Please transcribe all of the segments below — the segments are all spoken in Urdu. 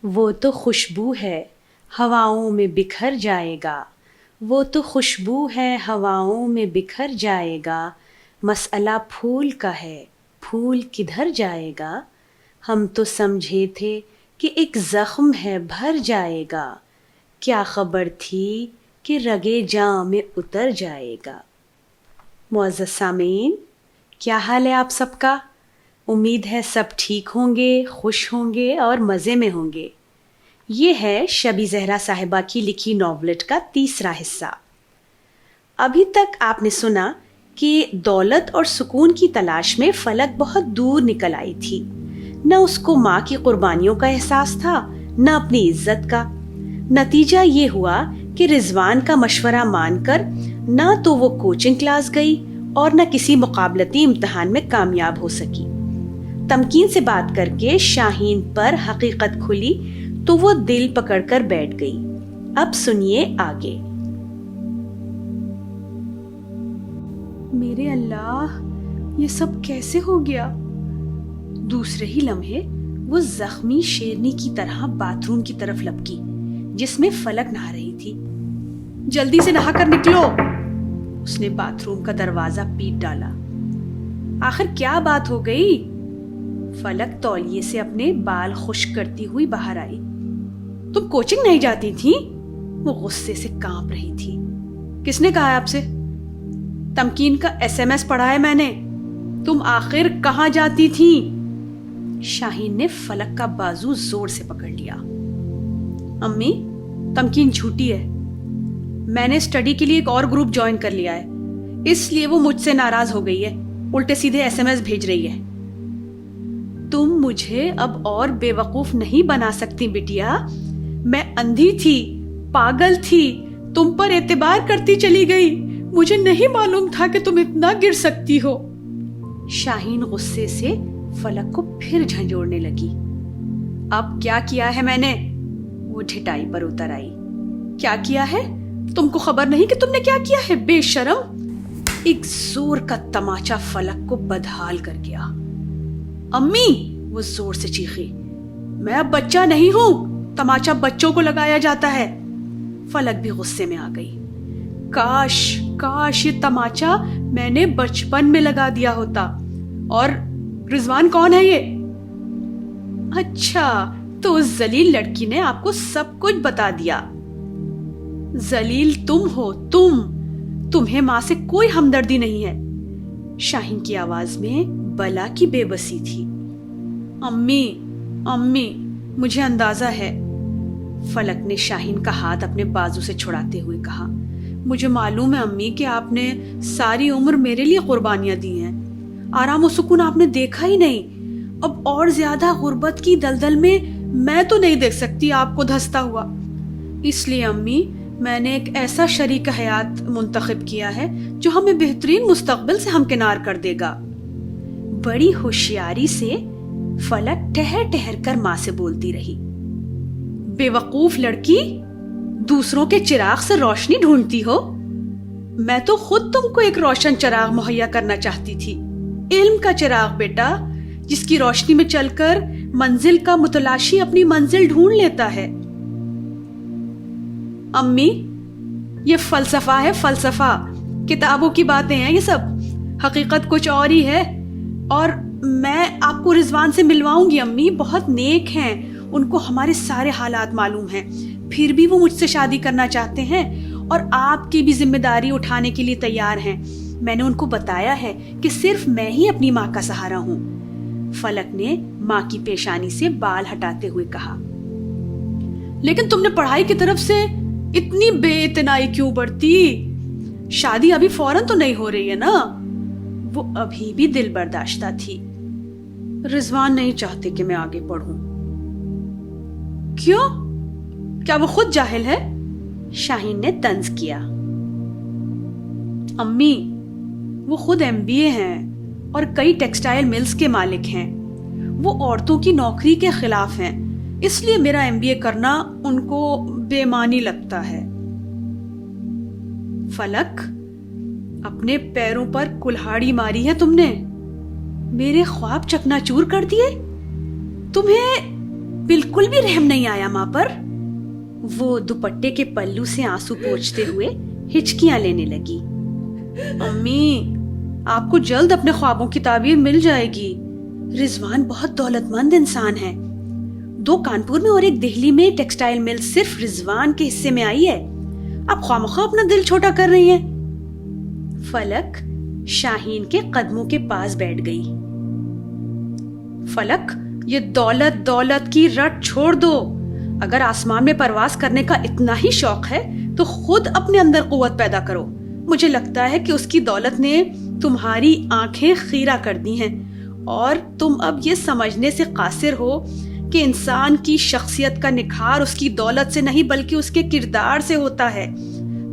وہ تو خوشبو ہے ہواؤں میں بکھر جائے گا، وہ تو خوشبو ہے ہواؤں میں بکھر جائے گا، مسئلہ پھول کا ہے پھول کدھر جائے گا، ہم تو سمجھے تھے کہ ایک زخم ہے بھر جائے گا، کیا خبر تھی کہ رگے جاں میں اتر جائے گا۔ معزز سامعین، کیا حال ہے آپ سب کا؟ امید ہے سب ٹھیک ہوں گے، خوش ہوں گے اور مزے میں ہوں گے۔ یہ ہے شبی زہرا صاحبہ کی لکھی ناولٹ کا تیسرا حصہ۔ ابھی تک آپ نے سنا کہ دولت اور سکون کی تلاش میں فلک بہت دور نکل آئی تھی۔ نہ اس کو ماں کی قربانیوں کا احساس تھا، نہ اپنی عزت کا۔ نتیجہ یہ ہوا کہ رضوان کا مشورہ مان کر نہ تو وہ کوچنگ کلاس گئی اور نہ کسی مقابلتی امتحان میں کامیاب ہو سکی۔ تمکین سے بات کر کے شاہین پر حقیقت کھلی تو وہ دل پکڑ کر بیٹھ گئی۔ اب سنیے آگے۔ میرے اللہ، یہ سب کیسے ہو گیا؟ دوسرے ہی لمحے وہ زخمی شیرنی کی طرح باتھ روم کی طرف لپکی جس میں فلک نہا رہی تھی۔ جلدی سے نہا کر نکلو، اس نے باتھ روم کا دروازہ پیٹ ڈالا۔ آخر کیا بات ہو گئی؟ فلک تولیے سے اپنے بال خشک کرتی ہوئی باہر آئی۔ تم کوچنگ نہیں جاتی تھی؟ وہ غصے سے کانپ رہی تھی۔ کس نے کہا ہے آپ سے؟ تمکین کا SMS پڑھا ہے میں نے۔ تم آخر کہاں جاتی تھی؟ شاہین نے فلک کا بازو زور سے پکڑ لیا۔ امی، تمکین جھوٹی ہے۔ میں نے اسٹڈی کے لیے ایک اور گروپ جوائن کر لیا ہے، اس لیے وہ مجھ سے ناراض ہو گئی ہے، الٹے سیدھے SMS بھیج رہی ہے۔ تم مجھے اب اور بے وقوف نہیں بنا سکتی بٹیا۔ میں اندھی تھی، پاگل تھی، تم پر اعتبار کرتی چلی گئی، مجھے نہیں معلوم تھا کہ تم اتنا گر سکتی ہو۔ شاہین غصے سے فلک کو پھر جھنجھوڑنے لگی۔ اب کیا کیا ہے میں نے؟ وہ ڈھٹائی پر اتر آئی۔ کیا کیا ہے؟ تم کو خبر نہیں کہ تم نے کیا کیا ہے، بے شرم؟ ایک زور کا تماچا فلک کو بدحال کر گیا۔ امی، وہ زور سے چیخی، میں اب بچہ نہیں ہوں، تماچا بچوں کو لگایا جاتا ہے۔ فلک بھی غصے میں آ گئی۔ کاش یہ تماچا میں نے بچپن میں لگا دیا ہوتا۔ اور رضوان کون ہے یہ؟ اچھا، تو اس ذلیل لڑکی نے آپ کو سب کچھ بتا دیا۔ ذلیل تم ہو، تمہیں ماں سے کوئی ہمدردی نہیں ہے۔ شاہین کی آواز میں بلا کی بے بسی تھی۔ امی، مجھے اندازہ ہے۔ فلک نے شاہین کا ہاتھ اپنے بازو سے چھڑاتے ہوئے کہا۔ مجھے معلوم ہے امی کہ آپ نے ساری عمر میرے لیے قربانیاں دی ہیں، آرام و سکون آپ نے دیکھا ہی نہیں، اب اور زیادہ غربت کی دلدل میں تو نہیں دیکھ سکتی آپ کو دھستا ہوا۔ اس لیے امی، میں نے ایک ایسا شریک حیات منتخب کیا ہے جو ہمیں بہترین مستقبل سے ہمکنار کر دے گا۔ بڑی ہوشیاری سے فلک ٹہر ٹہر کر ماں سے بولتی رہی۔ بے وقوف لڑکی، دوسروں کے چراغ سے روشنی ڈھونڈتی ہو؟ میں تو خود تم کو ایک روشن چراغ مہیا کرنا چاہتی تھی، علم کا چراغ بیٹا، جس کی روشنی میں چل کر منزل کا متلاشی اپنی منزل ڈھونڈ لیتا ہے۔ امی، یہ فلسفہ ہے، فلسفہ، کتابوں کی باتیں ہیں یہ سب، حقیقت کچھ اور ہی ہے۔ اور میں آپ کو رضوان سے ملواؤں گی امی، بہت نیک ہیں، ان کو ہمارے سارے حالات معلوم ہیں، پھر بھی وہ مجھ سے شادی کرنا چاہتے ہیں اور آپ کی بھی ذمہ داری اٹھانے کے لیے تیار ہیں۔ میں نے ان کو بتایا ہے کہ صرف میں ہی اپنی ماں کا سہارا ہوں۔ فلک نے ماں کی پیشانی سے بال ہٹاتے ہوئے کہا۔ لیکن تم نے پڑھائی کی طرف سے اتنی بے اتنائی کیوں برتی؟ شادی ابھی فوراً تو نہیں ہو رہی ہے نا؟ وہ ابھی بھی دل برداشتہ تھی۔ رضوان نہیں چاہتے کہ میں آگے پڑھوں۔ کیوں؟ کیا وہ خود جاہل ہے؟ شاہین نے طنز کیا۔ امی، وہ خود MBA ہیں اور کئی ٹیکسٹائل ملز کے مالک ہیں، وہ عورتوں کی نوکری کے خلاف ہیں، اس لیے میرا MBA کرنا ان کو بے معنی لگتا ہے۔ فلک، اپنے پیروں پر کلہاڑی ماری ہے تم نے، میرے خواب چکنا چور کر دیے۔ بالکل بھی رحم نہیں آیا ماں پر۔ وہ دوپٹے کے پلو سے آنسو پوچھتے ہوئے ہچکیاں لینے لگی۔ امی، آپ کو جلد اپنے خوابوں کی تعبیر مل جائے گی۔ رضوان بہت دولت مند انسان ہے۔ 2 کانپور میں اور 1 دہلی میں ٹیکسٹائل مل صرف رضوان کے حصے میں آئی ہے۔ آپ خواہ اپنا دل چھوٹا کر رہی ہیں۔ فلک شاہین کے قدموں کے پاس بیٹھ گئی۔ فلک، یہ دولت کی رٹ چھوڑ دو۔ اگر آسمان میں پرواز کرنے کا اتنا ہی شوق ہے تو خود اپنے اندر قوت پیدا کرو۔ مجھے لگتا ہے کہ اس کی دولت نے تمہاری آنکھیں خیرہ کر دی ہیں، اور تم اب یہ سمجھنے سے قاصر ہو کہ انسان کی شخصیت کا نکھار اس کی دولت سے نہیں بلکہ اس کے کردار سے ہوتا ہے۔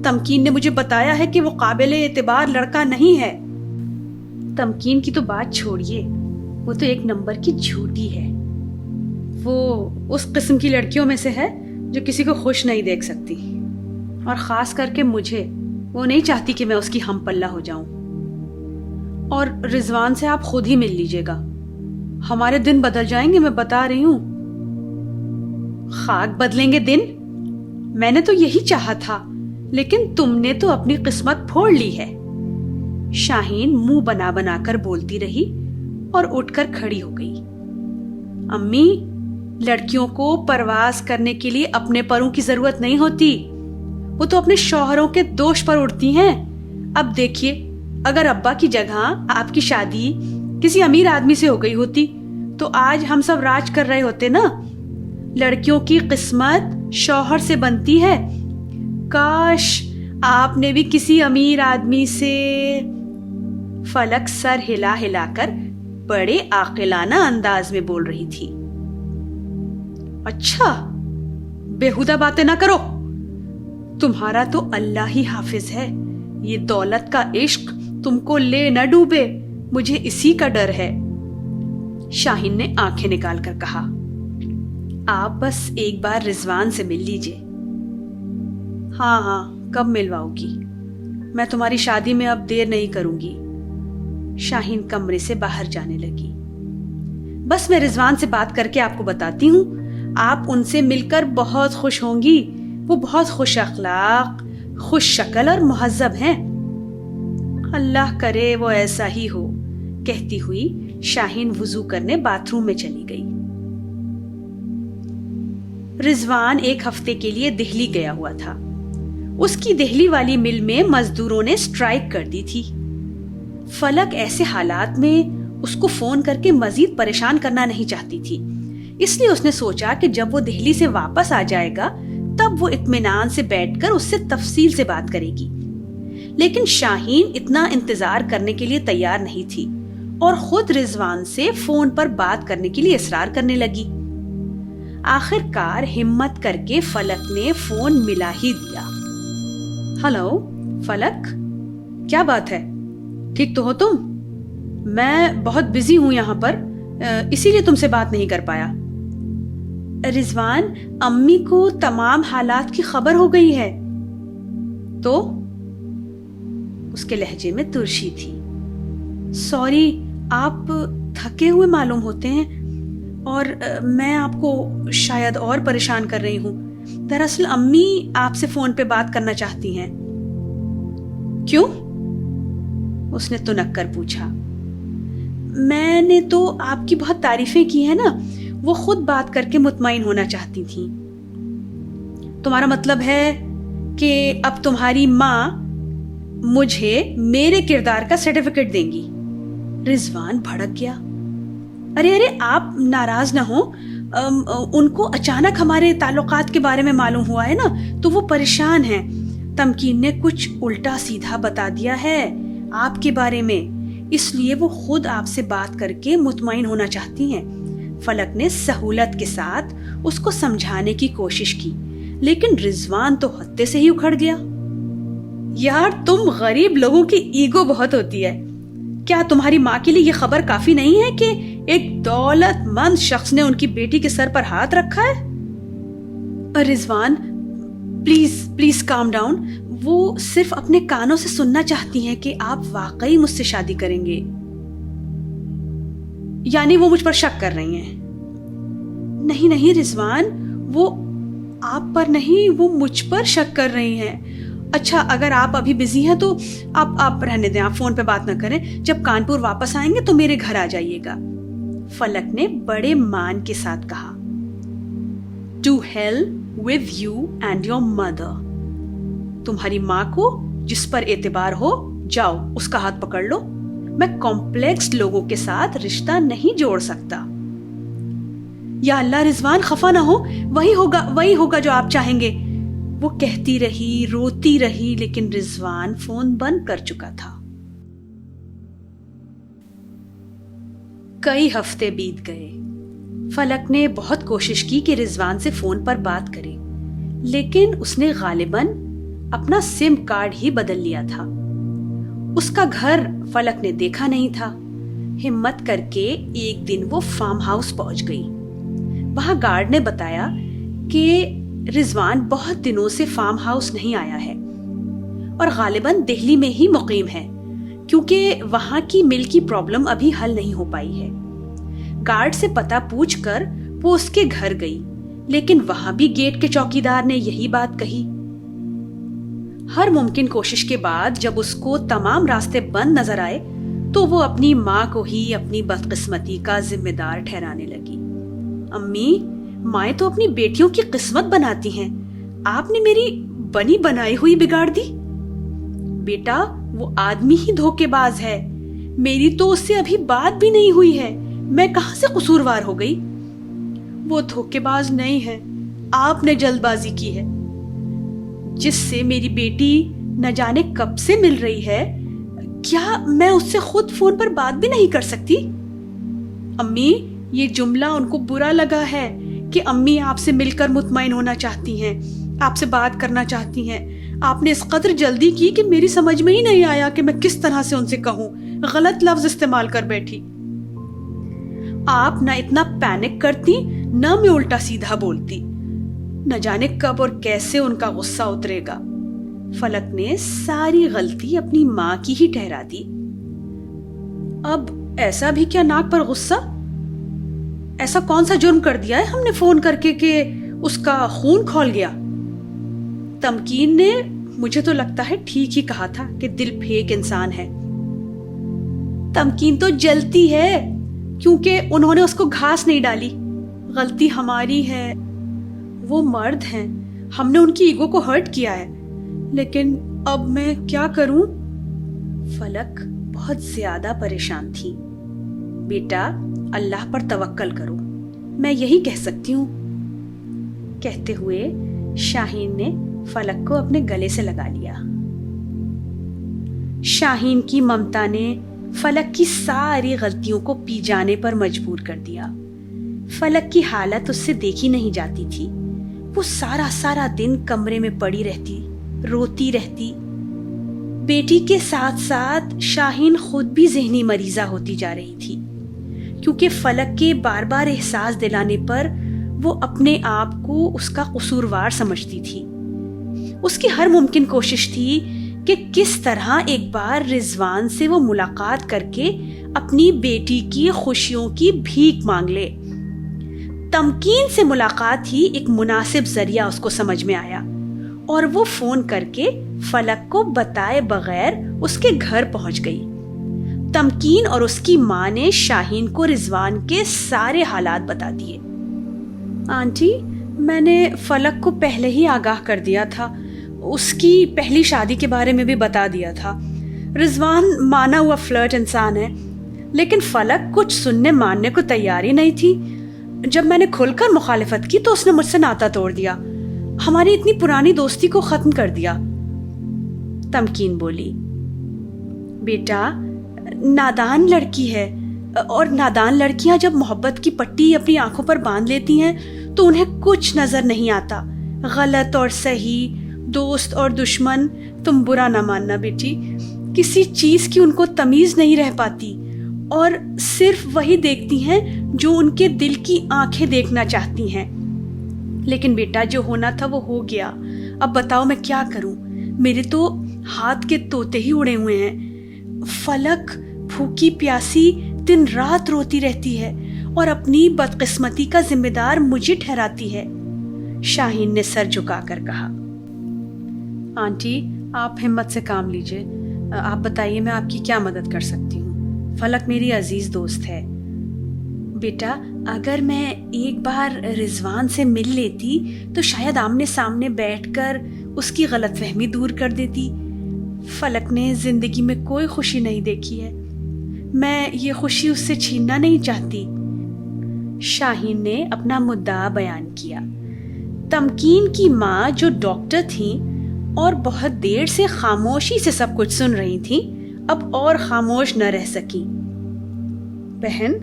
تمکین نے مجھے بتایا ہے کہ وہ قابل اعتبار لڑکا نہیں ہے۔ تمکین کی تو بات چھوڑیے، وہ تو 1 نمبر کی جھوٹی ہے۔ وہ اس قسم کی لڑکیوں میں سے ہے جو کسی کو خوش نہیں دیکھ سکتی، اور خاص کر کے مجھے وہ نہیں چاہتی کہ میں اس کی ہم پلہ ہو جاؤں۔ اور رضوان سے آپ خود ہی مل لیجئے گا، ہمارے دن بدل جائیں گے، میں بتا رہی ہوں۔ خاک بدلیں گے دن؟ میں نے تو یہی چاہا تھا، لیکن تم نے تو اپنی قسمت پھوڑ لی ہے۔ شاہین منہ بنا کر بولتی رہی اور اٹھ کر کھڑی ہو گئی۔ امی، لڑکیوں کو پرواز کرنے کے لیے اپنے پروں کی ضرورت نہیں ہوتی، وہ تو اپنے شوہروں کے دوش پر اڑتی ہیں۔ اب دیکھیے، اگر ابا کی جگہ آپ کی شادی کسی امیر آدمی سے ہو گئی ہوتی تو آج ہم سب راج کر رہے ہوتے نا۔ لڑکیوں کی قسمت شوہر سے بنتی ہے۔ کاش آپ نے بھی کسی امیر آدمی سے۔ فلک سر ہلا کر بڑے عاقلانہ انداز میں بول رہی تھی۔ اچھا، بیہودہ باتیں نہ کرو، تمہارا تو اللہ ہی حافظ ہے۔ یہ دولت کا عشق تم کو لے نہ ڈوبے، مجھے اسی کا ڈر ہے۔ شاہین نے آنکھیں نکال کر کہا، آپ بس ایک بار رضوان سے مل لیجئے۔ ہاں، کب ملواؤ گی؟ میں تمہاری شادی میں اب دیر نہیں کروں گی۔ شاہین کمرے سے باہر جانے لگی۔ بس میں رضوان سے بات کر کے آپ کو بتاتی ہوں، آپ ان سے مل کر بہت خوش ہوں گی۔ وہ بہت خوش اخلاق، خوش شکل اور مہذب ہیں۔ اللہ کرے وہ ایسا ہی ہو، کہتی ہوئی شاہین وضو کرنے باتھ روم میں چلی گئی۔ رضوان 1 ہفتے کے لیے دہلی گیا ہوا تھا۔ اس کی دہلی والی مل میں مزدوروں نے سٹرائک کر دی تھی۔ فلک ایسے حالات میں اس کو فون کر کے مزید پریشان کرنا نہیں چاہتی تھی، اس لیے اس نے سوچا کہ جب وہ دہلی سے واپس آ جائے گا تب وہ اطمینان سے بیٹھ کر اس سے تفصیل سے بات کرے گی۔ لیکن شاہین اتنا انتظار کرنے کے لیے تیار نہیں تھی اور خود رضوان سے فون پر بات کرنے کے لیے اصرار کرنے لگی۔ آخر کار ہمت کر کے فلک نے فون ملا ہی دیا۔ ہلو فلک، کیا بات ہے؟ ٹھیک تو ہو تم؟ میں بہت بزی ہوں یہاں پر، اسی لیے تم سے بات نہیں کر پایا۔ رضوان، امی کو تمام حالات کی خبر ہو گئی ہے۔ تو اس کے لہجے میں ترشی تھی۔ سوری، آپ تھکے ہوئے معلوم ہوتے ہیں اور میں آپ کو شاید اور پریشان کر رہی ہوں۔ دراصل امی آپ سے فون پہ بات کرنا چاہتی ہیں۔ کیوں؟ اس نے تنک کر پوچھا۔ میں نے تو آپ کی بہت تعریفیں کی ہیں نا، وہ خود بات کر کے مطمئن ہونا چاہتی تھیں۔ تمہارا مطلب ہے کہ اب تمہاری ماں مجھے میرے کردار کا سرٹیفکیٹ دیں گی؟ رضوان بھڑک گیا۔ ارے آپ ناراض نہ ہوں، ان کو اچانک ہمارے تعلقات کے بارے میں معلوم ہوا ہے نا، تو وہ پریشان ہیں۔ تمکین نے کچھ الٹا سیدھا بتا دیا ہے آپ کے بارے میں، اس لیے وہ خود آپ سے بات کر کے مطمئن ہونا چاہتی ہیں۔ فلک نے سہولت کے ساتھ اس کو سمجھانے کی کوشش کی، لیکن رضوان تو ہتے سے ہی اکھڑ گیا۔ یار، تم غریب لوگوں کی ایگو بہت ہوتی ہے۔ کیا تمہاری ماں کے لیے یہ خبر کافی نہیں ہے کہ ایک دولت مند شخص نے ان کی بیٹی کے سر پر ہاتھ رکھا ہے؟ رضوان، پلیز کام ڈاؤن۔ وہ صرف اپنے کانوں سے سننا چاہتی ہیں کہ آپ واقعی مجھ سے شادی کریں گے، یعنی وہ مجھ پر شک کر رہی ہیں۔ نہیں نہیں رضوان، وہ آپ پر نہیں، وہ مجھ پر شک کر رہی ہیں۔ اچھا اگر آپ ابھی بزی ہیں تو آپ رہنے دیں، آپ فون پہ بات نہ کریں، جب کانپور واپس آئیں گے تو میرے گھر آ جائیے گا، فلک نے بڑے مان کے ساتھ کہا۔ To hell with you and your mother، تمہاری ماں کو جس پر اعتبار ہو، جاؤ اس کا ہاتھ پکڑ لو، میں کمپلیکس لوگوں کے ساتھ رشتہ نہیں جوڑ سکتا۔ یا اللہ رضوان خفا نہ ہو، وہی ہوگا جو آپ چاہیں گے، وہ کہتی رہی، روتی رہی، لیکن رضوان فون بند کر چکا تھا۔ کئی ہفتے بیت گئے۔ فلک نے بہت کوشش کی کہ رضوان سے فون پر بات کرے، لیکن اس نے غالباً اپنا سم کارڈ ہی بدل لیا تھا۔ اس کا گھر فلک نے دیکھا نہیں تھا۔ ہمت کر کے ایک دن وہ فارم ہاؤس پہنچ گئی۔ وہاں گارڈ نے بتایا کہ رضوان بہت دنوں سے فارم ہاؤس نہیں آیا ہے اور غالباً دہلی میں ہی مقیم ہے، کیونکہ وہاں کی مل کی پرابلم ابھی حل نہیں ہو پائی ہے۔ گارڈ سے پتہ پوچھ کر وہ اس کے گھر گئی، لیکن وہاں بھی گیٹ کے چوکیدار نے یہی بات کہی۔ ہر ممکن کوشش کے بعد جب اس کو تمام راستے بند نظر آئے تو وہ اپنی ماں کو ہی اپنی بدقسمتی کا ذمہ دار ٹھہرانے لگی۔ امی، مائیں تو اپنی بیٹیوں کی قسمت بناتی ہیں، آپ نے میری بنی بنائی ہوئی بگاڑ دی۔ بیٹا وہ آدمی ہی دھوکے باز ہے، میری تو اس سے ابھی بات بھی نہیں ہوئی ہے، میں کہاں سے قصوروار ہو گئی؟ وہ دھوکے باز نہیں ہے، آپ نے جلد بازی کی ہے، جس سے میری بیٹی نہ جانے کب سے مل رہی ہے۔ کیا میں اس سے خود فون پر بات بھی نہیں کر سکتی؟ امی، یہ جملہ ان کو برا لگا ہے کہ امی آپ سے مل کر مطمئن ہونا چاہتی ہیں، آپ سے بات کرنا چاہتی ہیں۔ آپ نے اس قدر جلدی کی کہ میری سمجھ میں ہی نہیں آیا کہ میں کس طرح سے ان سے کہوں، غلط لفظ استعمال کر بیٹھی۔ آپ نہ اتنا پینک کرتی، نہ میں الٹا سیدھا بولتی، نہ جانے کب اور کیسے ان کا غصہ اترے گا۔ فلک نے ساری غلطی اپنی ماں کی ہی ٹھہرا دی۔ اب ایسا بھی کیا ناک پر غصہ؟ ایسا کون سا جرم کر دیا ہے ہم نے فون کر کے کہ اس کا خون کھول گیا؟ تمکین نے مجھے تو لگتا ہے ٹھیک ہی کہا تھا کہ دل پھیک انسان ہے۔ تمکین تو جلتی ہے کیونکہ انہوں نے اس کو گھاس نہیں ڈالی، غلطی ہماری ہے۔ وہ مرد ہیں، ہم نے ان کی ایگو کو ہرٹ کیا ہے، لیکن اب میں کیا کروں؟ فلک بہت زیادہ پریشان تھی۔ بیٹا اللہ پر توکل کرو، میں یہی کہہ سکتی ہوں، کہتے ہوئے شاہین نے فلک کو اپنے گلے سے لگا لیا۔ شاہین کی ممتا نے فلک کی ساری غلطیوں کو پی جانے پر مجبور کر دیا۔ فلک کی حالت اس سے دیکھی نہیں جاتی تھی۔ وہ سارا دن کمرے میں پڑی رہتی، روتی رہتی۔ بیٹی کے ساتھ ساتھ شاہین خود بھی ذہنی مریضہ ہوتی جا رہی تھی، کیونکہ فلک کے بار بار احساس دلانے پر وہ اپنے آپ کو اس کا قصوروار سمجھتی تھی۔ اس کی ہر ممکن کوشش تھی کہ کس طرح ایک بار رضوان سے وہ ملاقات کر کے اپنی بیٹی کی خوشیوں کی بھیک مانگ لے۔ تمکین سے ملاقات ہی ایک مناسب ذریعہ اس کو سمجھ میں آیا، اور وہ فون کر کے فلک کو بتائے بغیر اس کے گھر پہنچ گئی۔ تمکین اور اس کی ماں نے شاہین کو رضوان کے سارے حالات بتا دیے۔ آنٹی، میں نے فلک کو پہلے ہی آگاہ کر دیا تھا، اس کی پہلی شادی کے بارے میں بھی بتا دیا تھا۔ رضوان مانا ہوا فلرٹ انسان ہے، لیکن فلک کچھ سننے ماننے کو تیار ہی نہیں تھی۔ جب میں نے کھل کر مخالفت کی تو اس نے مجھ سے ناتا توڑ دیا، ہماری اتنی پرانی دوستی کو ختم کر دیا۔ تمکین بولی، بیٹا نادان لڑکی ہے، اور نادان لڑکیاں جب محبت کی پٹی اپنی آنکھوں پر باندھ لیتی ہیں تو انہیں کچھ نظر نہیں آتا، غلط اور صحیح، دوست اور دشمن۔ تم برا نہ ماننا بیٹی، کسی چیز کی ان کو تمیز نہیں رہ پاتی، اور صرف وہی دیکھتی ہیں جو ان کے دل کی آنکھیں دیکھنا چاہتی ہیں۔ لیکن بیٹا جو ہونا تھا وہ ہو گیا، اب بتاؤ میں کیا کروں؟ میرے تو ہاتھ کے طوطے ہی اڑے ہوئے ہیں۔ فلک بھوکی پیاسی دن رات روتی رہتی ہے، اور اپنی بدقسمتی کا ذمہ دار مجھے ٹھہراتی ہے۔ شاہین نے سر جھکا کر کہا۔ آنٹی آپ ہمت سے کام لیجئے، آپ بتائیے میں آپ کی کیا مدد کر سکتی ہوں؟ فلک میری عزیز دوست ہے۔ بیٹا اگر میں ایک بار رضوان سے مل لیتی تو شاید آمنے سامنے بیٹھ کر اس کی غلط فہمی دور کر دیتی۔ فلک نے زندگی میں کوئی خوشی نہیں دیکھی ہے، میں یہ خوشی اس سے چھیننا نہیں چاہتی۔ شاہین نے اپنا مدعا بیان کیا۔ تمکین کی ماں جو ڈاکٹر تھیں اور بہت دیر سے خاموشی سے سب کچھ سن رہی تھیں، اب اور خاموش نہ رہ سکی۔ بہن،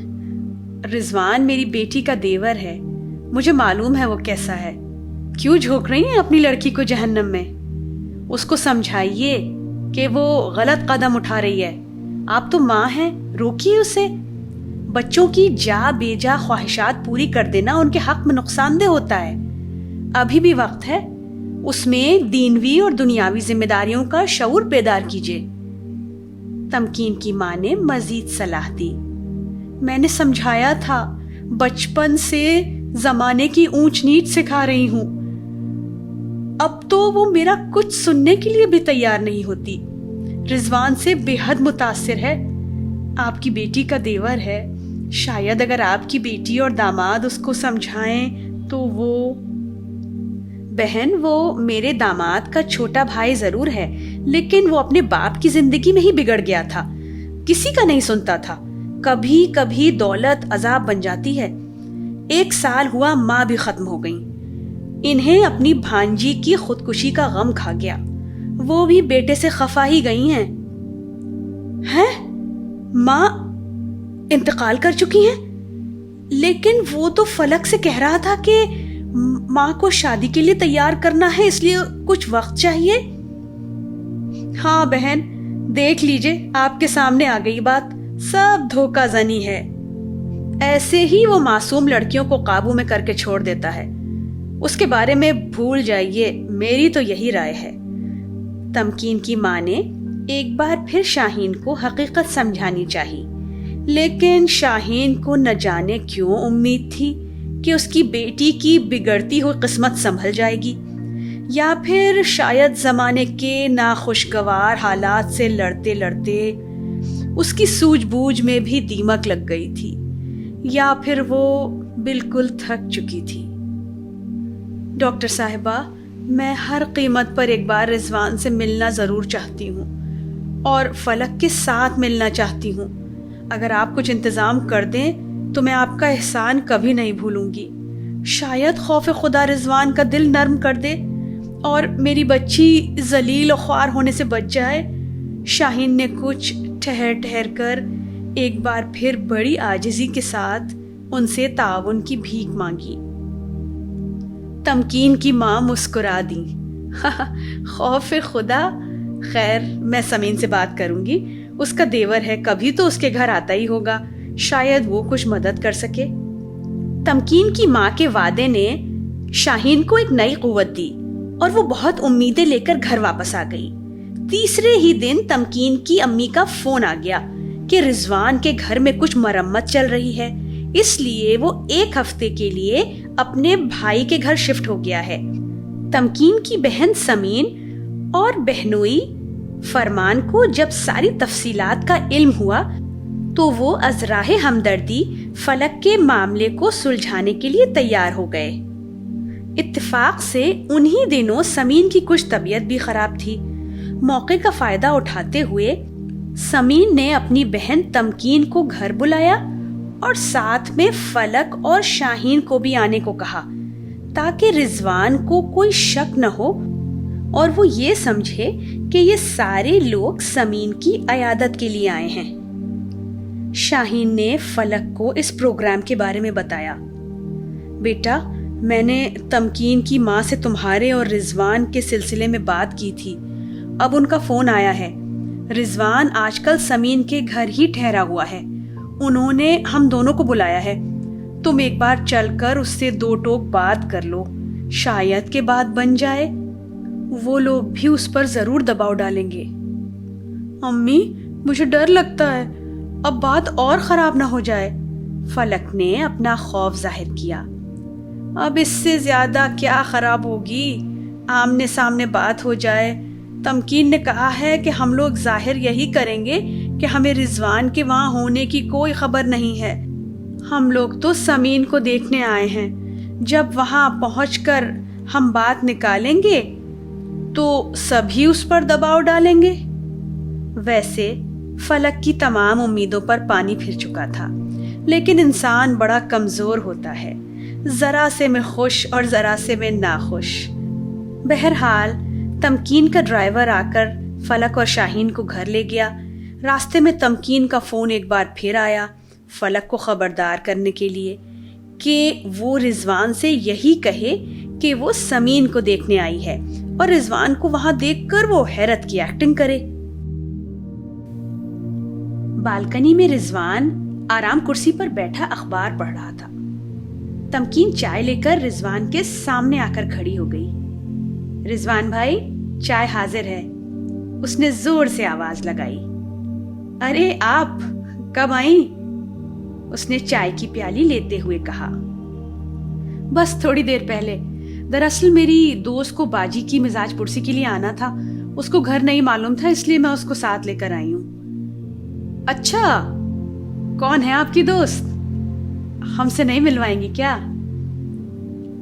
رضوان میری بیٹی کا دیور ہے، مجھے معلوم ہے وہ کیسا ہے۔ کیوں جھونک رہی ہیں اپنی لڑکی کو جہنم میں؟ اس کو سمجھائیے کہ وہ غلط قدم اٹھا رہی ہے۔ آپ تو ماں ہیں، روکیے اسے۔ بچوں کی جا بے جا خواہشات پوری کر دینا ان کے حق میں نقصان دہ ہوتا ہے۔ ابھی بھی وقت ہے، اس میں دینوی اور دنیاوی ذمہ داریوں کا شعور بیدار کیجیے۔ تمکین کی ماں نے مزید صلاح دی۔ میں نے سمجھایا تھا، بچپن سے زمانے کی اونچ نیچ سکھا رہی ہوں، اب تو وہ میرا کچھ سننے کے لیے بھی تیار نہیں ہوتی۔ رضوان سے بے حد متاثر ہے، آپ کی بیٹی کا دیور ہے، شاید اگر آپ کی بیٹی اور داماد اس کو سمجھائیں تو وہ… بہن وہ میرے داماد کا چھوٹا بھائی ضرور ہے، لیکن وہ اپنے باپ کی زندگی میں ہی بگڑ گیا تھا، کسی کا نہیں سنتا تھا۔ کبھی کبھی دولت عذاب بن جاتی ہے۔ 1 سال ہوا ماں بھی ختم ہو گئی۔ انہیں اپنی بھانجی کی خودکشی کا غم کھا گیا، وہ بھی بیٹے سے خفا ہی گئی ہیں۔ ہیں؟ ماں انتقال کر چکی ہیں؟ لیکن وہ تو فلک سے کہہ رہا تھا کہ ماں کو شادی کے لیے تیار کرنا ہے، اس لیے کچھ وقت چاہیے۔ ہاں بہن، دیکھ لیجئے آپ کے سامنے آ گئی بات، سب دھوکہ زنی ہے۔ ایسے ہی وہ معصوم لڑکیوں کو قابو میں کر کے چھوڑ دیتا ہے، اس کے بارے میں بھول جائیے، میری تو یہی رائے ہے۔ تمکین کی ماں نے ایک بار پھر شاہین کو حقیقت سمجھانی چاہی، لیکن شاہین کو نہ جانے کیوں امید تھی کہ اس کی بیٹی کی بگڑتی ہوئی قسمت سنبھل جائے گی، یا پھر شاید زمانے کے ناخوشگوار حالات سے لڑتے لڑتے اس کی سوجھ بوجھ میں بھی دیمک لگ گئی تھی، یا پھر وہ بالکل تھک چکی تھی۔ ڈاکٹر صاحبہ، میں ہر قیمت پر ایک بار رضوان سے ملنا ضرور چاہتی ہوں اور فلک کے ساتھ ملنا چاہتی ہوں۔ اگر آپ کچھ انتظام کر دیں تو میں آپ کا احسان کبھی نہیں بھولوں گی۔ شاید خوف خدا رضوان کا دل نرم کر دے اور میری بچی ذلیل و خوار ہونے سے بچ جائے۔ شاہین نے کچھ ٹھہر کر ایک بار پھر بڑی عاجزی کے ساتھ ان سے تعاون کی بھیک مانگی۔ تمکین کی ماں مسکرا دی۔ خوف خدا، خیر میں سمین سے بات کروں گی، اس کا دیور ہے، کبھی تو اس کے گھر آتا ہی ہوگا، شاید وہ کچھ مدد کر سکے۔ تمکین کی ماں کے وعدے نے شاہین کو ایک نئی قوت دی اور وہ بہت امیدیں لے کر گھر واپس آ گئی۔ تیسرے ہی دن تمکین کی امی کا فون آ گیا کہ رضوان کے گھر میں کچھ مرمت چل رہی ہے، اس لیے وہ 1 ہفتے کے لیے اپنے بھائی کے گھر شفٹ ہو گیا ہے۔ تمکین کی بہن سمین اور بہنوئی فرمان کو جب ساری تفصیلات کا علم ہوا تو وہ از راہ ہمدردی فلک کے معاملے کو سلجھانے کے لیے تیار ہو گئے۔ اتفاق سے انہی دنوں سمین کی کچھ طبیعت بھی خراب تھی۔ موقع کا فائدہ اٹھاتے ہوئے سمین نے اپنی بہن تمکین کو گھر بلایا اور ساتھ میں فلک اور شاہین کو بھی آنے کو کہا، تاکہ رضوان کو کوئی شک نہ ہو اور وہ یہ سمجھے کہ یہ سارے لوگ سمین کی عیادت کے لیے آئے ہیں۔ شاہین نے فلک کو اس پروگرام کے بارے میں بتایا۔ بیٹا، میں نے تمکین کی ماں سے تمہارے اور رضوان کے سلسلے میں بات کی تھی، اب ان کا فون آیا ہے۔ رضوان آج کل سمین کے گھر ہی ٹھہرا ہوا ہے، انہوں نے ہم دونوں کو بلایا ہے، تم ایک بار چل کر اس سے 2 ٹوک بات کر لو، شاید کہ بات بن جائے، وہ لوگ بھی اس پر ضرور دباؤ ڈالیں گے۔ امی، مجھے ڈر لگتا ہے اب بات اور خراب نہ ہو جائے، فلک نے اپنا خوف ظاہر کیا۔ اب اس سے زیادہ کیا خراب ہوگی، آمنے سامنے بات ہو جائے۔ تمکین نے کہا ہے کہ ہم لوگ ظاہر یہی کریں گے کہ ہمیں رضوان کے وہاں ہونے کی کوئی خبر نہیں ہے۔ ہم لوگ تو سمین کو دیکھنے آئے ہیں، جب وہاں پہنچ کر ہم بات نکالیں گے تو سبھی اس پر دباؤ ڈالیں گے۔ ویسے فلک کی تمام امیدوں پر پانی پھر چکا تھا، لیکن انسان بڑا کمزور ہوتا ہے، ذرا سے میں خوش اور ذرا سے میں ناخوش۔ بہرحال تمکین کا ڈرائیور آ کر فلک اور شاہین کو گھر لے گیا۔ راستے میں تمکین کا فون ایک بار پھر آیا فلک کو خبردار کرنے کے لیے کہ وہ رضوان سے یہی کہے کہ وہ سمین کو دیکھنے آئی ہے اور رضوان کو وہاں دیکھ کر وہ حیرت کی ایکٹنگ کرے۔ بالکنی میں رضوان آرام کرسی پر بیٹھا اخبار پڑھ رہا تھا۔ تمکین چائے لے کر رضوان کے سامنے آ کر کھڑی ہو گئی۔ رضوان بھائی، چائے حاضر ہے، اس نے زور سے آواز لگائی۔ ارے آپ کب آئیں؟ اس نے چائے کی پیالی لیتے ہوئے کہا۔ بس تھوڑی دیر پہلے، دراصل میری دوست کو باجی کی مزاج پرسی کے لیے آنا تھا، اس کو گھر نہیں معلوم تھا، اس لیے میں اس کو ساتھ لے کر آئی ہوں۔ اچھا، کون ہے آپ کی دوست؟ ہم سے نہیں ملوائیں گی کیا؟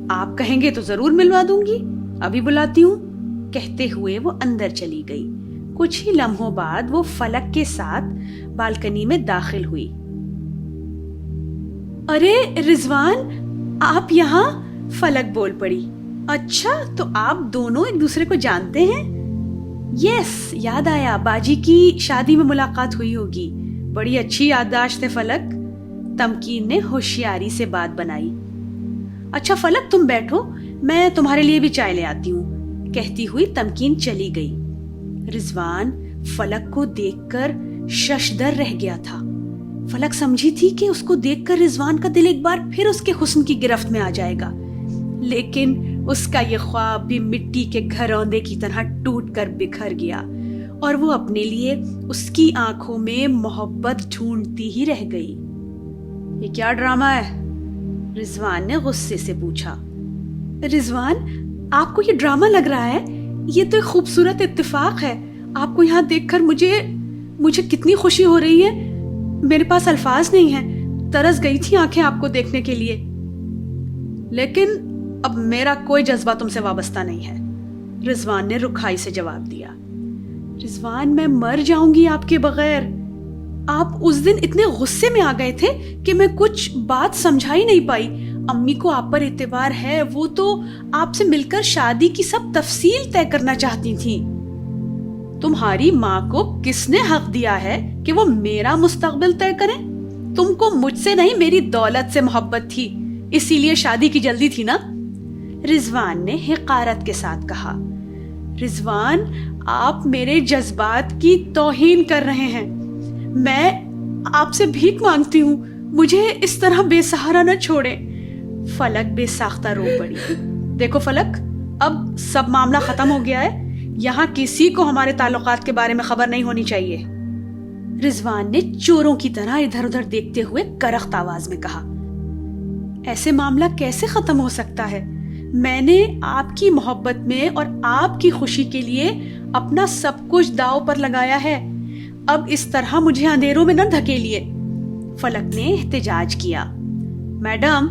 آپ کہیں گے تو ضرور ملوا دوں گی، ابھی بلاتی ہوں، کہتے ہوئے وہ اندر چلی گئی۔ کچھ ہی لمحوں بعد وہ فلک کے ساتھ بالکنی میں داخل ہوئی۔ ارے رضوان، آپ یہاں؟ فلک بول پڑی۔ اچھا، تو آپ دونوں ایک دوسرے کو جانتے ہیں؟ یس، یاد آیا، باجی کی شادی میں ملاقات ہوئی ہوگی۔ بڑی اچھی یادداشت ہے فلک، تمکین نے ہوشیاری سے بات بنائی۔ اچھا فلک، تم بیٹھو، میں تمہارے لیے بھی چائے لے آتی ہوں، کہتی ہوئی تمکین چلی گئی۔ رضوان فلک کو دیکھ کر ششدر رہ گیا تھا۔ فلک سمجھی تھی کہ اس کو دیکھ کر رضوان کا دل ایک بار پھر اس کے حسن کی گرفت میں آ جائے گا، لیکن اس کا یہ خواب بھی مٹی کے گھروندے کی طرح ٹوٹ کر بکھر گیا اور وہ اپنے لیے اس کی آنکھوں میں محبت ڈھونڈتی ہی رہ گئی۔ یہ کیا ڈرامہ ہے؟ رضوان نے غصے سے پوچھا۔ رضوان، آپ کو یہ ڈرامہ لگ رہا ہے؟ یہ تو ایک خوبصورت اتفاق ہے۔ آپ کو یہاں دیکھ کر مجھے کتنی خوشی ہو رہی ہے، میرے پاس الفاظ نہیں ہیں، ترس گئی تھی آنکھیں آپ کو دیکھنے کے لیے۔ لیکن اب میرا کوئی جذبہ تم سے وابستہ نہیں ہے، رضوان نے رکھائی سے جواب دیا۔ رضوان، میں مر جاؤں گی آپ کے بغیر۔ آپ اس دن اتنے غصے میں آ گئے تھے کہ میں کچھ بات سمجھا ہی نہیں پائی۔ امی کو آپ پر اعتبار ہے، وہ تو آپ سے مل کر شادی کی سب تفصیل طے کرنا چاہتی تھیں۔ تمہاری ماں کو کس نے حق دیا ہے کہ وہ میرا مستقبل طے کریں؟ تم کو مجھ سے نہیں، میری دولت سے محبت تھی، اسی لیے شادی کی جلدی تھی نا، رضوان نے حقارت کے ساتھ کہا۔ رضوان، آپ میرے جذبات کی توہین کر رہے ہیں۔ میں آپ سے بھیک مانگتی ہوں، مجھے اس طرح بے سہارا نہ چھوڑیں۔ فلک بے ساختہ رو پڑی۔ دیکھو فلک، اب سب معاملہ ختم ہو گیا ہے، یہاں کسی کو ہمارے تعلقات کے بارے میں خبر نہیں ہونی چاہیے، رضوان نے چوروں کی طرح ادھر ادھر دیکھتے ہوئے کرخت آواز میں کہا۔ ایسے معاملہ کیسے ختم ہو سکتا ہے؟ میں نے آپ کی محبت میں اور آپ کی خوشی کے لیے اپنا سب کچھ داؤ پر لگایا ہے، اب اس طرح مجھے اندھیروں میں نہ دھکیلیے، فلک نے احتجاج کیا۔ میڈم،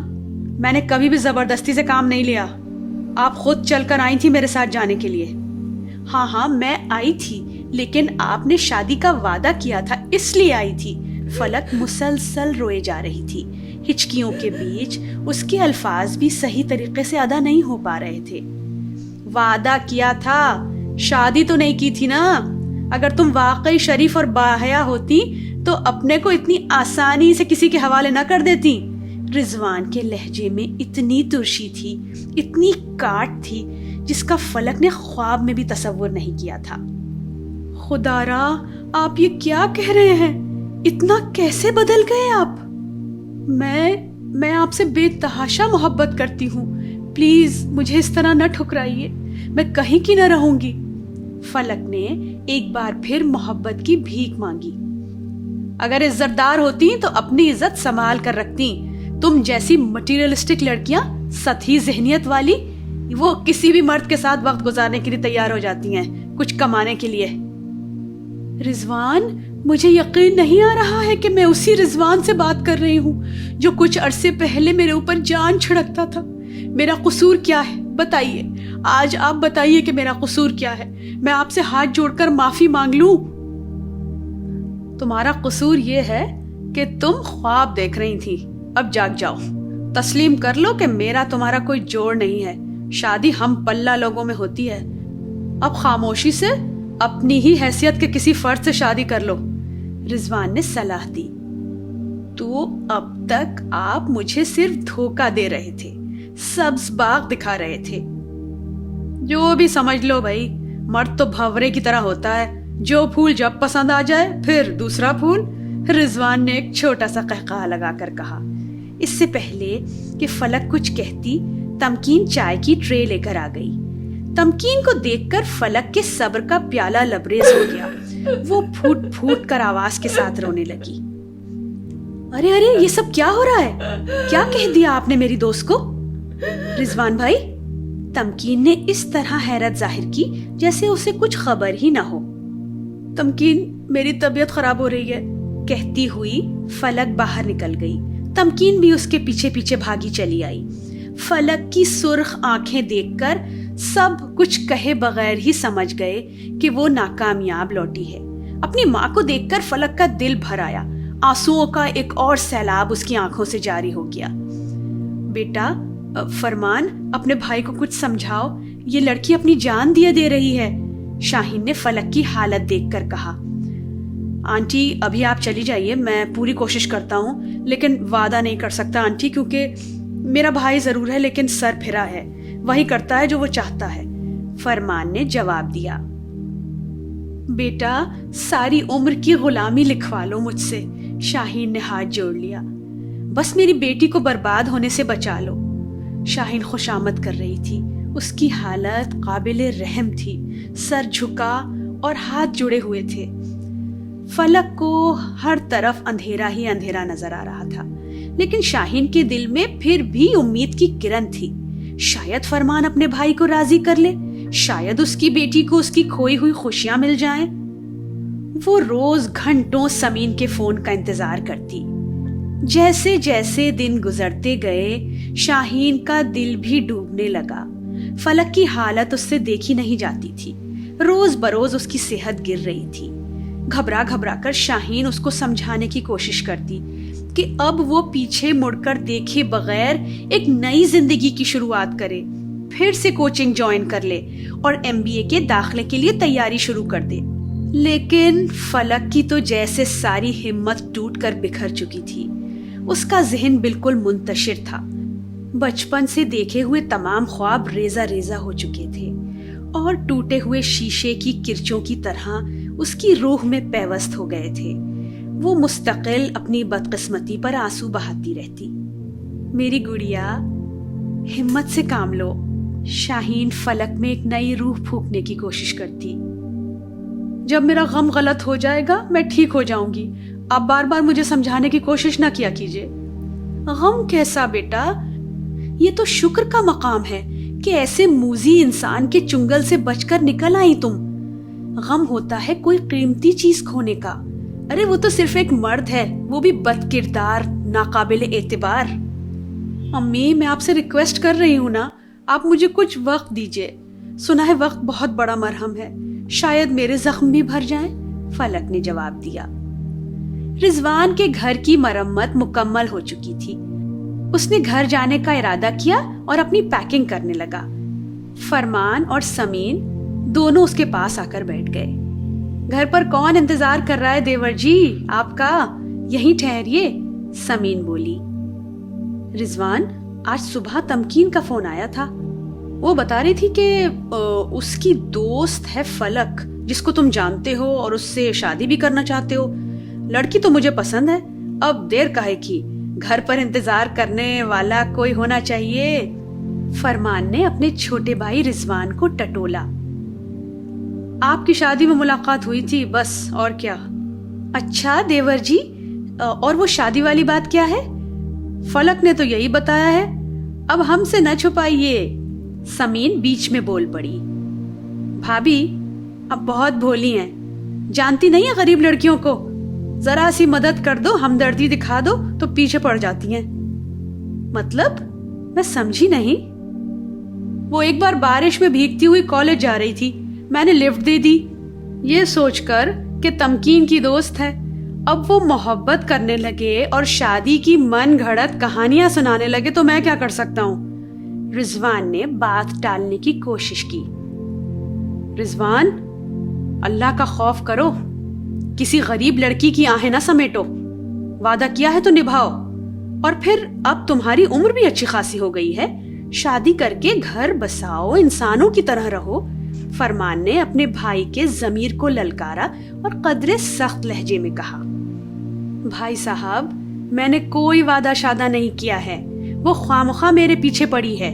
میں نے کبھی بھی زبردستی سے کام نہیں لیا، آپ خود چل کر آئی تھی میرے ساتھ جانے کے لیے۔ ہاں میں آئی تھی، لیکن آپ نے شادی کا وعدہ کیا تھا اس لیے آئی تھی۔ فلک مسلسل روئے جا رہی تھی، ہچکیوں کے بیچ اس کے الفاظ بھی صحیح طریقے سے ادا نہیں ہو پا رہے تھے۔ وعدہ کیا تھا، شادی تو نہیں کی تھی نا؟ اگر تم واقعی شریف اور باحیا ہوتی تو اپنے کو اتنی آسانی سے کسی کے حوالے نہ کر دیتی۔ رضوان کے لہجے میں اتنی ترشی تھی، اتنی کاٹ تھی، جس کا فلک نے خواب میں بھی تصور نہیں کیا تھا۔ خدا را، آپ یہ کیا کہہ رہے ہیں؟ اتنا کیسے بدل گئے آپ؟ میں آپ سے بے تحاشا محبت کرتی ہوں، پلیز مجھے اس طرح نہ ٹھکرائیے، میں کہیں کی نہ رہوں گی، فلک نے ایک بار پھر محبت کی بھیک مانگی۔ اگر عزت دار ہوتی تو اپنی عزت سنبھال کر رکھتی. تم جیسی مٹیریلسٹک لڑکیاں، سطحی ذہنیت والی، وہ کسی بھی مرد کے ساتھ وقت گزارنے کے لیے تیار ہو جاتی ہیں، کچھ کمانے کے لیے. رضوان، مجھے یقین نہیں آ رہا ہے کہ میں اسی رضوان سے بات کر رہی ہوں جو کچھ عرصے پہلے میرے اوپر جان چھڑکتا تھا. میرا قصور کیا ہے بتائیے، آج آپ بتائیے کہ میرا قصور کیا ہے. میں آپ سے ہاتھ جوڑ کر معافی مانگ لوں. تمہارا قصور یہ ہے کہ تم خواب دیکھ رہی تھی. اب جاگ جاؤ، تسلیم کر لو کہ میرا تمہارا کوئی جوڑ نہیں ہے. شادی ہم پلہ لوگوں میں ہوتی ہے. اب خاموشی سے اپنی ہی حیثیت کے کسی فرد سے شادی کر لو. رضوان نے صلاح دی. تو اب تک آپ مجھے صرف دھوکہ دے رہے تھے، سبز باغ دکھا رہے تھے. جو بھی سمجھ لو بھائی، مرد تو بھنورے کی طرح ہوتا ہے، جو پھول جب پسند آ جائے پھر دوسرا پھول. رضوان نے ایک چھوٹا سا قہقہہ لگا کر کہا. اس سے پہلے کہ فلک کچھ کہتی، تمکین چائے کی ٹرے لے کر آ گئی. تمکین کو دیکھ کر فلک کے صبر کا پیالہ لبریز ہو گیا. وہ پھوٹ پھوٹ کر آواز کے ساتھ رونے لگی. ارے ارے، یہ سب کیا ہو رہا ہے؟ کیا کہہ دیا آپ نے میری دوست کو؟ رضوان بھائی، تمکین نے اس طرح حیرت ظاہر کی جیسے اسے کچھ خبر ہی نہ ہو. تمکین، میری طبیعت خراب ہو رہی ہے، کہتی ہوئی فلک باہر نکل گئی. تمکین بھی اس کے پیچھے پیچھے بھاگی چلی آئی. فلک کی سرخ آنکھیں دیکھ کر سب کچھ کہے بغیر ہی سمجھ گئے کہ وہ ناکامیاب لوٹی ہے. اپنی ماں کو دیکھ کر فلک کا دل بھر آیا. آنسوؤں کا ایک اور سیلاب اس کی آنکھوں سے جاری ہو گیا. بیٹا فرمان، اپنے بھائی کو کچھ سمجھاؤ، یہ لڑکی اپنی جان دیے دے رہی ہے. شاہین نے فلک کی حالت دیکھ کر کہا. آنٹی ابھی آپ چلی جائیے، میں پوری کوشش کرتا ہوں، لیکن وعدہ نہیں کر سکتا آنٹی، کیونکہ میرا بھائی ضرور ہے لیکن سر پھرا ہے، وہی کرتا ہے جو وہ چاہتا ہے. فرمان نے جواب دیا. بیٹا ساری عمر کی غلامی لکھوا لو مجھ سے. شاہین نے ہاتھ جوڑ لیا. بس میری بیٹی کو برباد ہونے سے بچا لو. شاہین خوشامد کر رہی تھی. اس کی حالت قابل رحم تھی. سر جھکا اور ہاتھ جڑے ہوئے تھے. فلک کو ہر طرف اندھیرا ہی اندھیرا نظر آ رہا تھا، لیکن شاہین کے دل میں پھر بھی امید کی کرن تھی. شاید فرمان اپنے بھائی کو راضی کر لے، شاید اس کی بیٹی کو اس کی کھوئی ہوئی خوشیاں مل جائیں. وہ روز گھنٹوں سمین کے فون کا انتظار کرتی. جیسے جیسے دن گزرتے گئے شاہین کا دل بھی ڈوبنے لگا. فلک کی حالت اس سے دیکھی نہیں جاتی تھی. روز بروز اس کی صحت گر رہی تھی. گھبرا گھبرا کر شاہین اس کو سمجھانے کی کوشش کرتی کہ اب وہ پیچھے مڑ کر دیکھے بغیر ایک نئی زندگی کی شروعات کرے، پھر سے کوچنگ جوائن کر لے اور MBA کے داخلے کے لیے تیاری شروع کر دے. لیکن فلک کی تو جیسے ساری ہمت ٹوٹ کر بکھر چکی تھی. اس کا ذہن بالکل منتشر تھا. بچپن سے دیکھے ہوئے تمام خواب ریزہ ریزہ ہو چکے تھے اور ٹوٹے ہوئے شیشے کی کرچوں کی طرح اس کی روح میں پیوست ہو گئے تھے. وہ مستقل اپنی بدقسمتی پر آنسو بہاتی رہتی. میری گڑیا، ہمت سے کام لو. شاہین فلک میں ایک نئی روح پھونکنے کی کوشش کرتی. جب میرا غم غلط ہو جائے گا میں ٹھیک ہو جاؤں گی. آپ بار بار مجھے سمجھانے کی کوشش نہ کیا کیجیے. غم کیسا بیٹا؟ یہ تو شکر کا مقام ہے کہ ایسے موذی انسان کے چنگل سے بچ کر نکل آئی تم. غم ہوتا ہے کوئی قیمتی چیز کھونے کا. ارے وہ تو صرف ایک مرد ہے، وہ بھی بد کردار، ناقابل اعتبار. امی میں آپ سے ریکویسٹ کر رہی ہوں نا، آپ مجھے کچھ وقت دیجیے. سنا ہے وقت بہت بڑا مرہم ہے، شاید میرے زخم بھی بھر جائیں. فلک نے جواب دیا. رضوان کے گھر کی مرمت مکمل ہو چکی تھی. اس نے گھر جانے کا ارادہ کیا اور اپنی پیکنگ کرنے لگا. فرمان اور سمین دونوں اس کے پاس آ کر بیٹھ گئے. گھر پر کون انتظار کر رہا ہے دیور جی آپ کا؟ یہیں ٹھہریے، سمین بولی. رضوان، آج صبح تمکین کا فون آیا تھا. وہ بتا رہی تھی کہ اس کی دوست ہے فلک، جس کو تم جانتے ہو اور اس سے شادی بھی کرنا چاہتے ہو. لڑکی تو مجھے پسند ہے، اب دیر کاہے کی؟ گھر پر انتظار کرنے والا کوئی ہونا چاہیے. فرمان نے اپنے چھوٹے بھائی رضوان کو ٹٹولا. آپ کی شادی میں ملاقات ہوئی تھی بس، اور کیا؟ اچھا دیور جی، اور وہ شادی والی بات کیا ہے؟ فلک نے تو یہی بتایا ہے، اب ہم سے نہ چھپائیے، سمین بیچ میں بول پڑی۔ بھابھی اب بہت بھولی ہیں، جانتی نہیں ہیں غریب لڑکیوں کو، ذرا سی مدد کر دو، ہمدردی دکھا دو تو پیچھے پڑ جاتی ہیں۔ مطلب میں سمجھی نہیں۔ وہ ایک بار بارش میں بھیگتی ہوئی کالج جا رہی تھی، میں نے لفٹ دے دی، یہ سوچ کر کہ تمکین کی دوست ہے۔ اب وہ محبت کرنے لگے اور شادی کی من گھڑت کہانیاں سنانے لگے تو میں کیا کر سکتا ہوں؟ رضوان نے بات ٹالنے کی کوشش کی۔ رضوان، اللہ کا خوف کرو، کسی غریب لڑکی کی آہیں نہ سمیٹو، وعدہ کیا ہے تو نبھاؤ، اور پھر اب تمہاری عمر بھی اچھی خاصی ہو گئی ہے، شادی کر کے گھر بساؤ، انسانوں کی طرح رہو۔ فرمان نے اپنے بھائی کے ضمیر کو للکارا اور قدرے سخت لہجے میں کہا۔ بھائی صاحب، میں نے کوئی وعدہ شادہ نہیں کیا ہے، وہ خواہ میرے پیچھے پڑی ہے۔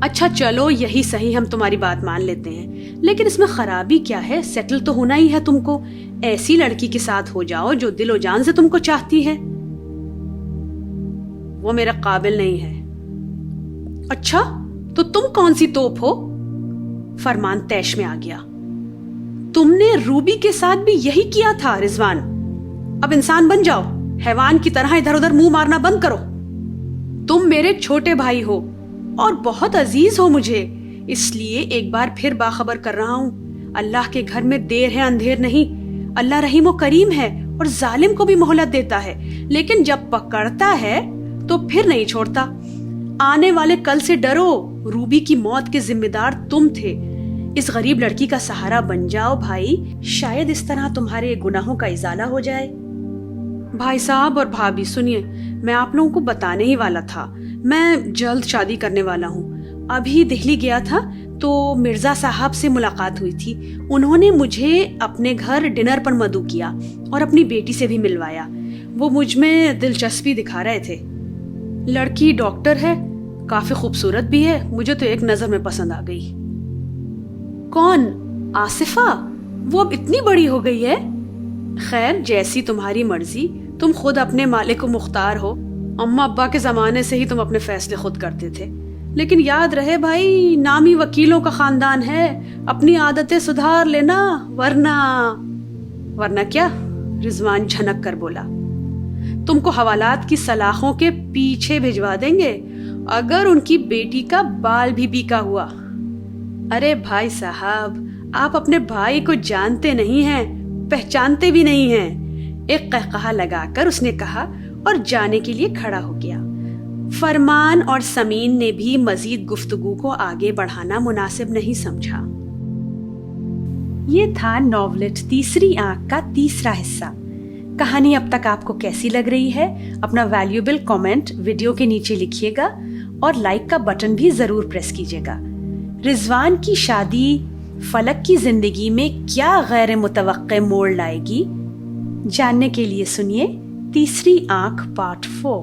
اچھا چلو یہی صحیح، ہم تمہاری بات مان لیتے ہیں، لیکن اس میں خرابی کیا ہے؟ سیٹل تو ہونا ہی ہے تم کو، ایسی لڑکی کے ساتھ ہو جاؤ جو دل و جان سے تم کو چاہتی ہے۔ وہ میرے قابل نہیں ہے۔ اچھا تو تم کون سی توپ ہو؟ فرمان تیش میں آ گیا۔ تم نے روبی کے ساتھ بھی یہی کیا تھا رضوان، اب انسان بن جاؤ، حیوان کی طرح ادھر ادھر منہ مارنا بند کرو۔ تم میرے چھوٹے بھائی ہو اور بہت عزیز ہو مجھے، اس لیے ایک بار پھر باخبر کر رہا ہوں، اللہ کے گھر میں دیر ہے اندھیر نہیں۔ اللہ رحیم و کریم ہے اور ظالم کو بھی مہلت دیتا ہے، لیکن جب پکڑتا ہے تو پھر نہیں چھوڑتا۔ آنے والے کل سے ڈرو، روبی کی موت کے ذمہ دار تم تھے، اس غریب لڑکی کا سہارا بن جاؤ بھائی، شاید اس طرح تمہارے گناہوں کا ازالہ ہو جائے۔ بھائی صاحب اور بھابھی سنیے، میں آپ لوگوں کو بتانے ہی والا تھا، میں جلد شادی کرنے والا ہوں۔ ابھی دہلی گیا تھا تو مرزا صاحب سے ملاقات ہوئی تھی، انہوں نے مجھے اپنے گھر ڈنر پر مدعو کیا اور اپنی بیٹی سے بھی ملوایا، وہ مجھ میں دلچسپی دکھا رہے تھے۔ لڑکی ڈاکٹر ہے، کافی خوبصورت بھی ہے، مجھے تو ایک نظر میں پسند آ گئی۔ کون؟ آصفہ؟ وہ اب اتنی بڑی ہو گئی ہے؟ خیر جیسی تمہاری مرضی، تم خود اپنے مالک و مختار ہو، اماں ابا کے زمانے سے ہی تم اپنے فیصلے خود کرتے تھے، لیکن یاد رہے بھائی، نامی وکیلوں کا خاندان ہے، اپنی عادتیں سدھار لینا، ورنہ کیا؟ رضوان جھنک کر بولا، تم کو حوالات کی سلاخوں کے پیچھے بھجوا دیں گے اگر ان کی بیٹی کا بال بھی بیکا ہوا۔ ارے بھائی صاحب، آپ اپنے بھائی کو جانتے نہیں ہیں، پہچانتے بھی نہیں ہیں، ایک قہقہا لگا کر اس نے کہا اور جانے کے لیے کھڑا ہو گیا۔ فرمان اور سمین نے بھی مزید گفتگو کو آگے بڑھانا مناسب نہیں سمجھا۔ یہ تھا ناولٹ تیسری آنکھ کا تیسرا حصہ۔ کہانی اب تک آپ کو کیسی لگ رہی ہے؟ اپنا ویلیوبل کامنٹ ویڈیو کے نیچے لکھیے گا اور لائک کا بٹن بھی ضرور پریس کیجیے گا۔ رضوان کی شادی فلک کی زندگی میں کیا غیر متوقع موڑ لائے گی؟ جاننے کے لیے سنیے تیسری آنکھ پارٹ 4۔